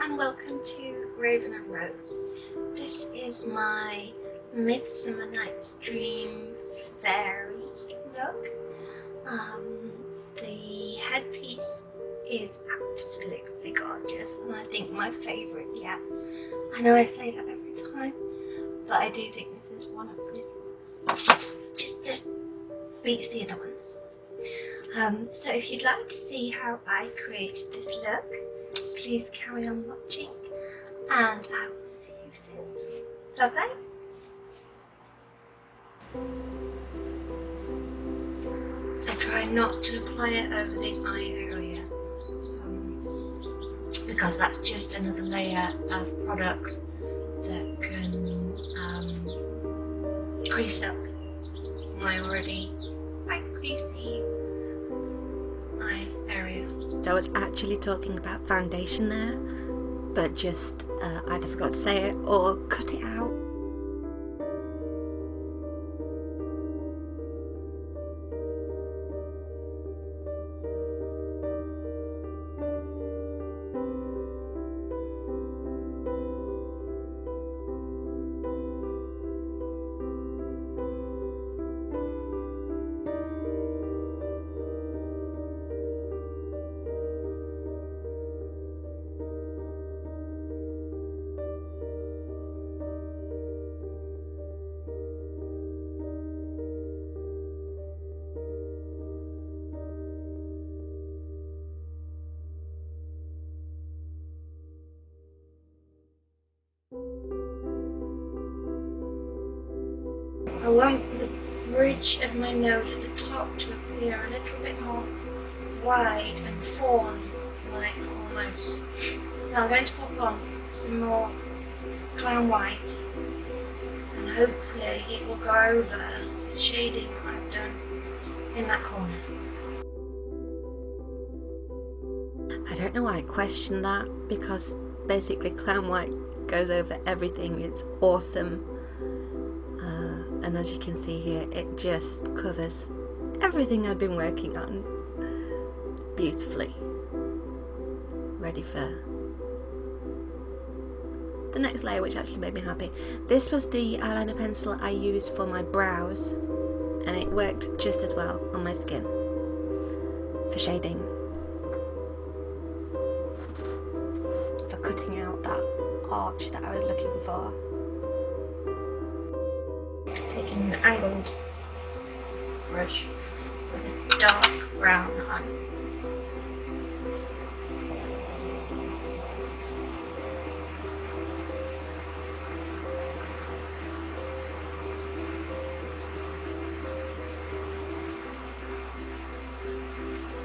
and welcome to Raven and Rose. This is my Midsummer Nights Dream fairy look. The headpiece is absolutely gorgeous and I think my favourite yet. I know I say that every time, but I do think this is one of these. Just beats the other ones. So if you'd like to see how I created this look, please carry on watching and I will see you soon. Bye bye. I try not to apply it over the eye area because that's just another layer of product that can crease up my already quite creasy eye area. So I was actually talking about foundation there, but just either forgot to say it or cut it out. I want the bridge of my nose at the top to appear a little bit more wide and fawn-like almost. So I'm going to pop on some more clown white and hopefully it will go over the shading that I've done in that corner. I don't know why I question that, because basically clown white goes over everything. It's awesome. And as you can see here, it just covers everything I've been working on beautifully. Ready for the next layer, which actually made me happy. This was the eyeliner pencil I used for my brows, and it worked just as well on my skin for shading, for cutting out that arch that I was looking for. Taking an angled brush with a dark brown on.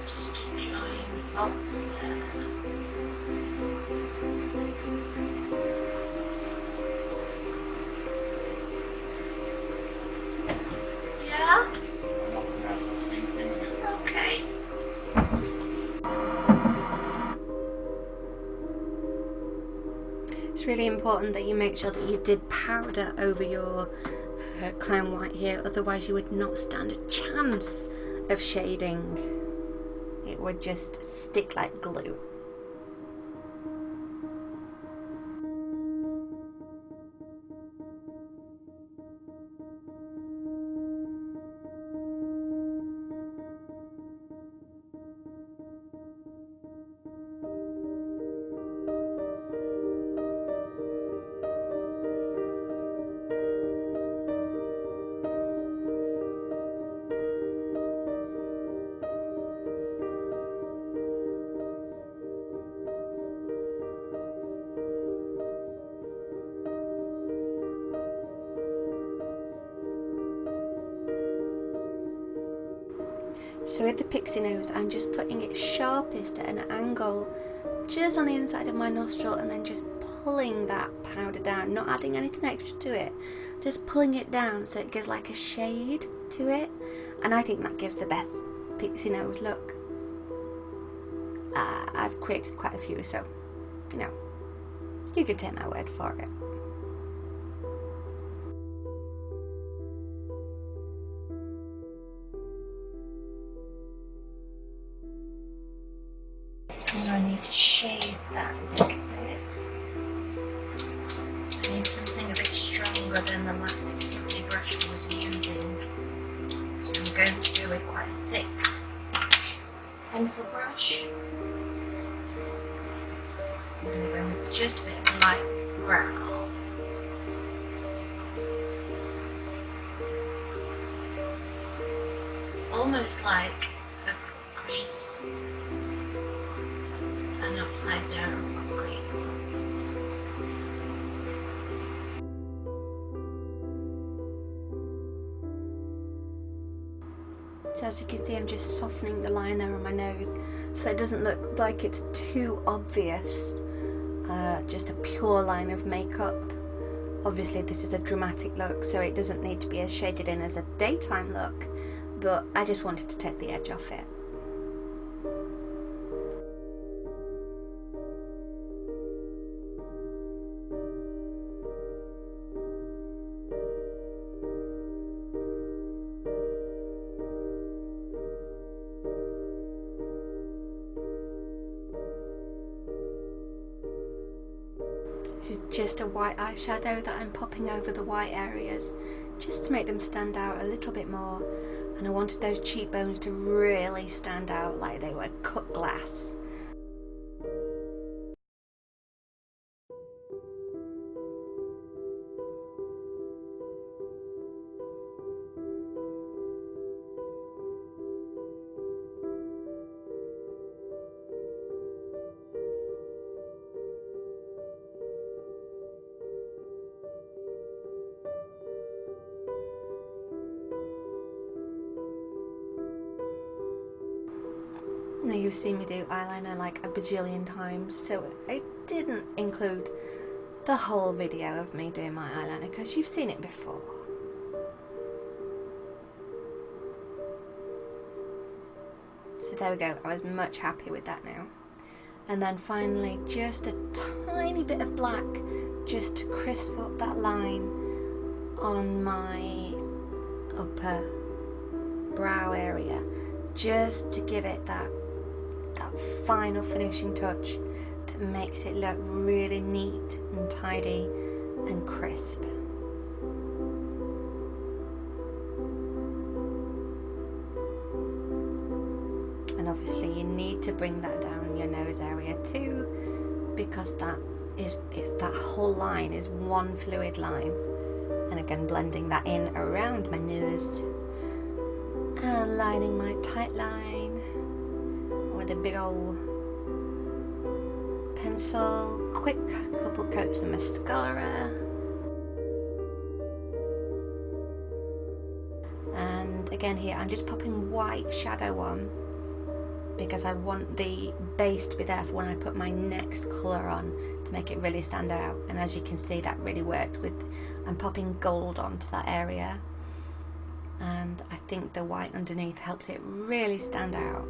Just join up there. Okay. It's really important that you make sure that you did powder over your clown white here, otherwise you would not stand a chance of shading. It would just stick like glue. So with the pixie nose, I'm just putting it sharpest at an angle just on the inside of my nostril and then just pulling that powder down, not adding anything extra to it, just pulling it down so it gives like a shade to it, and I think that gives the best pixie nose look. I've created quite a few, so you know, you can take my word for it. Now I need to shade that a little bit. I need something a bit stronger than the last lovely brush I was using. So I'm going to go with quite a thick pencil brush. I'm going to go with just a bit of light brown. It's almost like a cut crease, an upside down cut crease. So as you can see, I'm just softening the line there on my nose so it doesn't look like it's too obvious, just a pure line of makeup. Obviously this is a dramatic look, so it doesn't need to be as shaded in as a daytime look, but I just wanted to take the edge off it. This is just a white eyeshadow that I'm popping over the white areas just to make them stand out a little bit more, and I wanted those cheekbones to really stand out like they were cut glass. Now you've seen me do eyeliner like a bajillion times, so I didn't include the whole video of me doing my eyeliner because you've seen it before. So there we go, I was much happy with that now. And then finally just a tiny bit of black just to crisp up that line on my upper brow area, just to give it that final finishing touch that makes it look really neat and tidy and crisp. And obviously you need to bring that down your nose area too, because that whole line is one fluid line. And again, blending that in around my nose and lining my tight line with a big old pencil, quick couple coats of mascara, and again here I'm just popping white shadow on because I want the base to be there for when I put my next colour on to make it really stand out. And as you can see, that really worked with, I'm popping gold onto that area, and I think the white underneath helps it really stand out.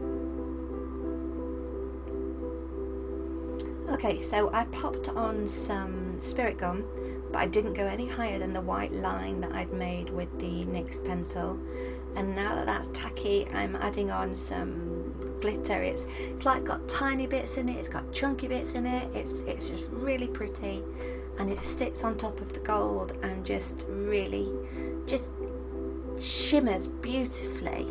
Okay, so I popped on some spirit gum, but I didn't go any higher than the white line that I'd made with the NYX pencil. And now that that's tacky, I'm adding on some glitter. It's like got tiny bits in it, it's got chunky bits in it, it's just really pretty, and it sits on top of the gold and just really just shimmers beautifully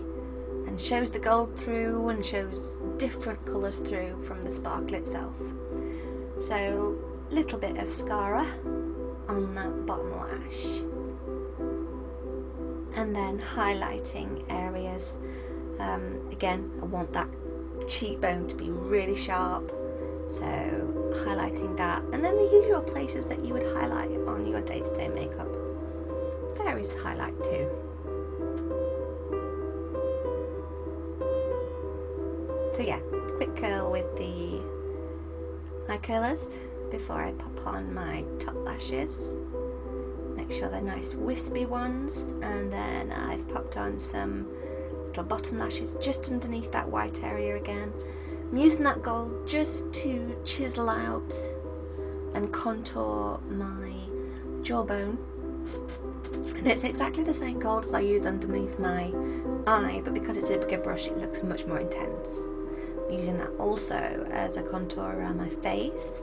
and shows the gold through and shows different colours through from the sparkle itself. So, little bit of mascara on that bottom lash, and then highlighting areas. Again, I want that cheekbone to be really sharp, so highlighting that, and then the usual places that you would highlight on your day-to-day makeup. Fairies highlight too. So yeah, quick curl with the eye curlers before I pop on my top lashes. Make sure they're nice wispy ones, and then I've popped on some little bottom lashes just underneath that white area again. I'm using that gold just to chisel out and contour my jawbone. And it's exactly the same gold as I use underneath my eye, but because it's a bigger brush it looks much more intense. using that also as a contour around my face.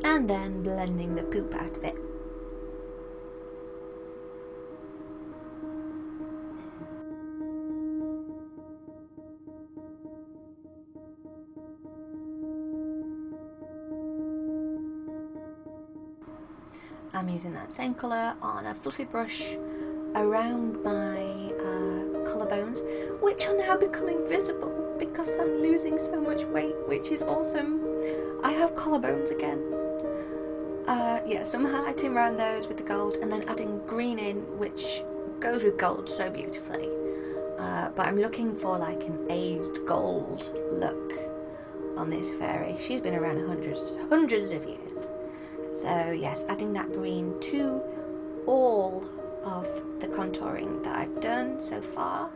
And then blending the poop out of it. I'm using that same colour on a fluffy brush around my collarbones, which are now becoming visible because I'm losing so much weight, which is awesome. I have collarbones again. Yeah, so I'm highlighting around those with the gold and then adding green in, which goes with gold so beautifully. But I'm looking for like an aged gold look on this fairy. She's been around hundreds of years. So yes, adding that green to all of the contouring that I've done so far.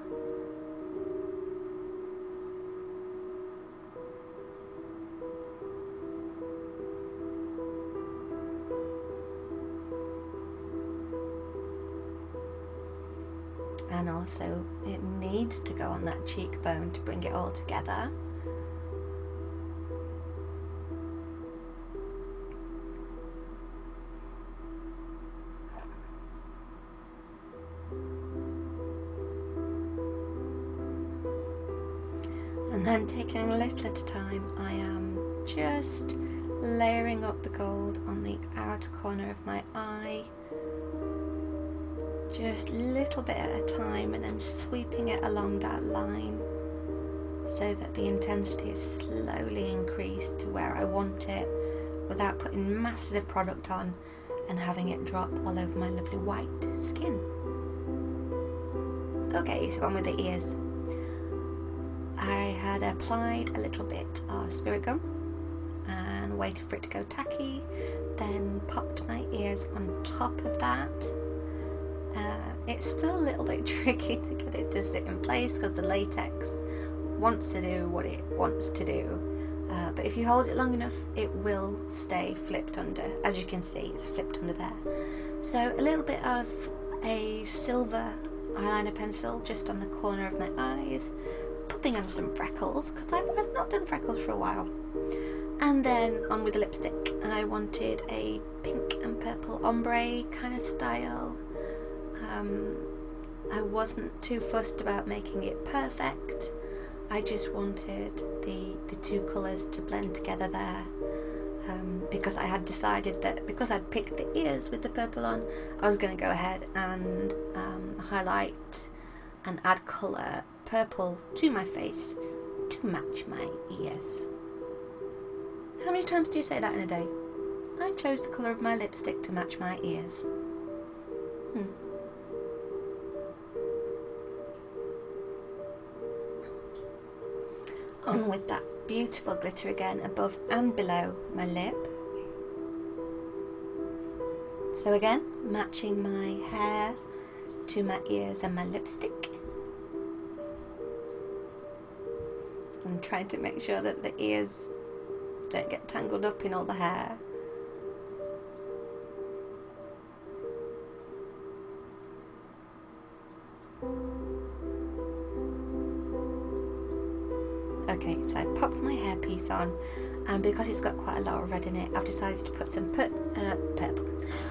And also it needs to go on that cheekbone to bring it all together. And then taking a little at a time, I am just layering up the gold on the outer corner of my eye. Just a little bit at a time, and then sweeping it along that line so that the intensity is slowly increased to where I want it without putting massive product on and having it drop all over my lovely white skin. Okay, so on with the ears. I had applied a little bit of spirit gum and waited for it to go tacky, then popped my ears on top of that. It's still a little bit tricky to get it to sit in place because the latex wants to do what it wants to do, but if you hold it long enough it will stay flipped under. As you can see, it's flipped under there. So a little bit of a silver eyeliner pencil just on the corner of my eyes, popping on some freckles because I've not done freckles for a while. And then on with the lipstick. I wanted a pink and purple ombre kind of style. I wasn't too fussed about making it perfect. I just wanted the two colours to blend together there, because I had decided that because I'd picked the ears with the purple on, I was going to go ahead and highlight and add colour purple to my face to match my ears. How many times do you say that in a day? I chose the colour of my lipstick to match my ears. On with that beautiful glitter again above and below my lip. So again, matching my hair to my ears and my lipstick. I'm trying to make sure that the ears don't get tangled up in all the hair. Okay, so I popped my hairpiece on, and because it's got quite a lot of red in it, I've decided to put some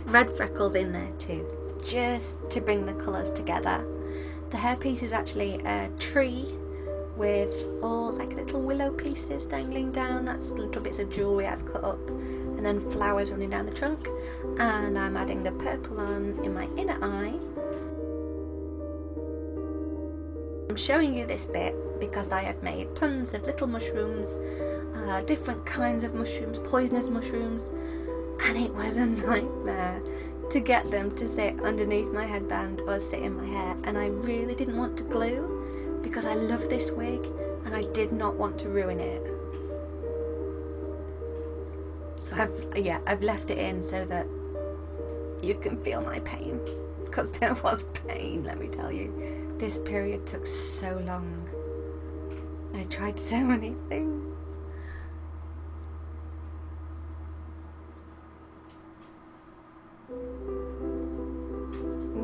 red freckles in there too, just to bring the colours together. The hairpiece is actually a tree with all like little willow pieces dangling down. That's little bits of jewellery I've cut up, and then flowers running down the trunk. And I'm adding the purple on in my inner eye. I'm showing you this bit because I had made tons of little mushrooms, different kinds of mushrooms, poisonous mushrooms, and it was a nightmare to get them to sit underneath my headband or sit in my hair. And I really didn't want to glue because I love this wig and I did not want to ruin it. So I've left it in so that you can feel my pain, because there was pain, let me tell you. This period took so long. I tried so many things.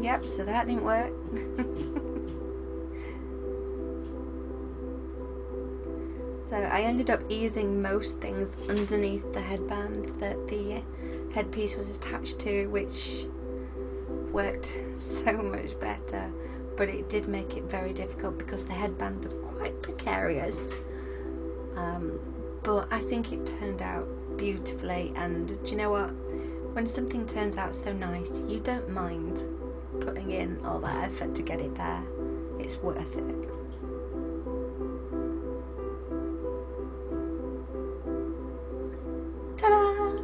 Yep, so that didn't work. So I ended up using most things underneath the headband that the headpiece was attached to, which worked so much better, but it did make it very difficult because the headband was quite precarious. But I think it turned out beautifully, and do you know what? When something turns out so nice, you don't mind putting in all that effort to get it there. It's worth it. Ta-da!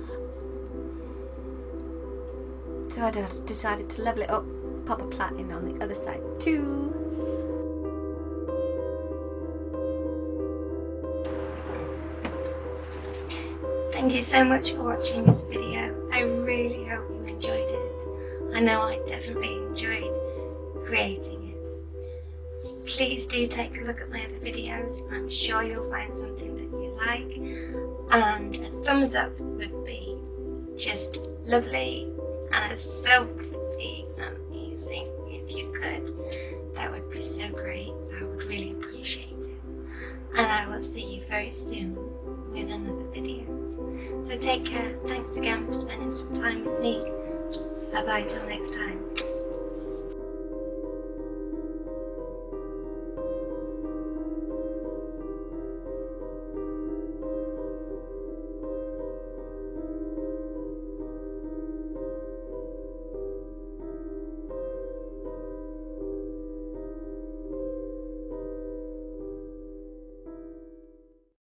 So I just decided to level it up, pop a plait in on the other side too. Thank you so much for watching this video. I really hope you enjoyed it. I know I definitely enjoyed creating it. Please do take a look at my other videos. I'm sure you'll find something that you like. And a thumbs up would be just lovely, and a sub would be amazing if you could. That would be so great. I would really appreciate it. And I will see you very soon with another video. So take care. Thanks again for spending some time with me. Bye bye till next time.